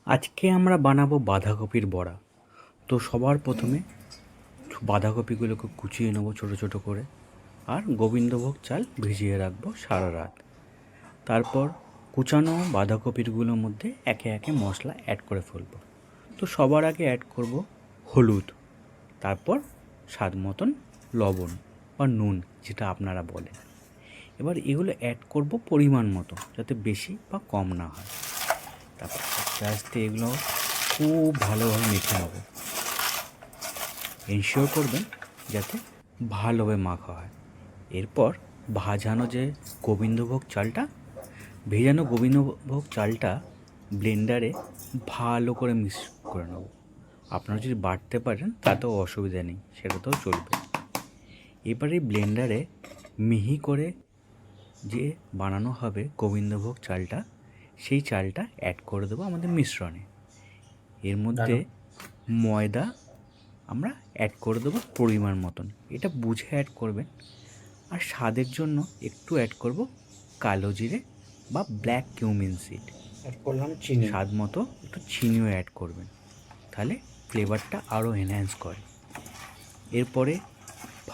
আজকে আমরা বানাবো বাঁধাকপির বড়া। তো সবার প্রথমে বাঁধাকপিগুলোকে কুচিয়ে নেবো ছোটো ছোটো করে, আর গোবিন্দভোগ চাল ভিজিয়ে রাখবো সারা রাত। তারপর কুচানো বাঁধাকপিগুলোর মধ্যে একে একে মশলা অ্যাড করে ফেলবো। তো সবার আগে অ্যাড করব হলুদ, তারপর স্বাদ মতন লবণ বা নুন, যেটা আপনারা বলেন। এবার এগুলো অ্যাড করব পরিমাণ মতো, যাতে বেশি বা কম না হয়। তারপর আস্তে আস্তে এগুলো খুব ভালোভাবে মেখে নেব। এনশিওর করবেন যাতে ভালোভাবে মাখা হয়। এরপর ভেজানো গোবিন্দভোগ চালটা ব্লেন্ডারে ভালো করে মিক্স করে নেব। আপনারা যদি বাটতে পারেন তাতেও অসুবিধা নেই, সেটাতেও চলবে। এবারে ব্লেন্ডারে মিহি করে যে বানানো হবে গোবিন্দভোগ চালটা, সেই চালটা অ্যাড করে দেবো আমাদের মিশ্রণে। এর মধ্যে ময়দা আমরা অ্যাড করে দেবো পরিমাণ মতন, এটা বুঝে অ্যাড করবেন। আর স্বাদের জন্য একটু অ্যাড করব কালো জিরে বা ব্ল্যাক কিউমিন সিড। অ্যাড করলাম চিনি। স্বাদ মতো একটু চিনিও অ্যাড করবেন, তাহলে ফ্লেভারটা আরও এনহ্যান্স করে। এরপরে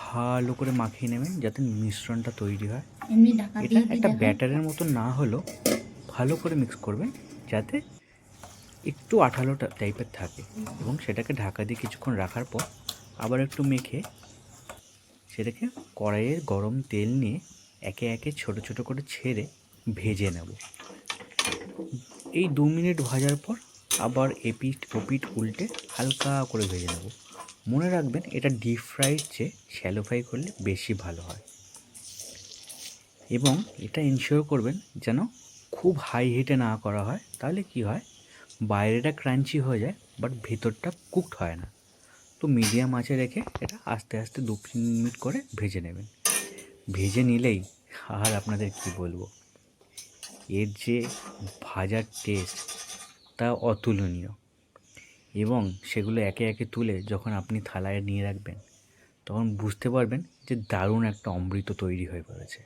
ভালো করে মাখিয়ে নেবেন যাতে মিশ্রণটা তৈরি হয়। এটা একটা ব্যাটারের মতো না হলেও ভালো করে মিক্স করবেন, যাতে একটু আঠালো টাইপের থাকে, এবং সেটাকে ঢাকা দিয়ে কিছুক্ষণ রাখার পর আবার একটু মেখে সেটাকে কড়াইয়ে গরম তেল নিয়ে একে একে ছোটো ছোটো করে ছেড়ে ভেজে নেব। এই 2 মিনিট ভাজার পর আবার এপিঠ ওপিঠ উল্টে হালকা করে ভেজে নেব। মনে রাখবেন, এটা ডিপ ফ্রাইয়ের চেয়ে শ্যালো ফ্রাই করলে বেশি ভালো হয়। এবং এটা এনশিওর করবেন যেন খুব হাই হিটে না করা হয়, তাহলে কি হয়, বাইরেটা ক্রাঞ্চি হয়ে যায় বাট ভেতরটা কুকড হয় না। তো মিডিয়াম আঁচে রেখে এটা আস্তে আস্তে 2-3 মিনিট করে ভেজে নেবেন। ভেজে নিলেই আর আপনাদের কি বলবো, এর যে ভাজার টেস্ট তা অতুলনীয়। এবং সেগুলো একে একে তুলে যখন আপনি থালায় নিয়ে রাখবেন, তখন বুঝতে পারবেন যে দারুণ একটা অমৃত তৈরি হয়ে পড়েছে।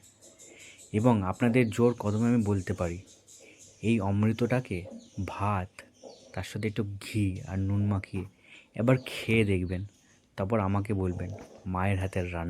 এবং আপনাদের জোর কদমে আমি বলতে পারি, এই অমৃতটাকে ভাত, তার সাথে একটু ঘি আর নুন মাখিয়ে এবার খেয়ে দেখবেন, তারপর আমাকে বলবেন মায়ের হাতের রান্না।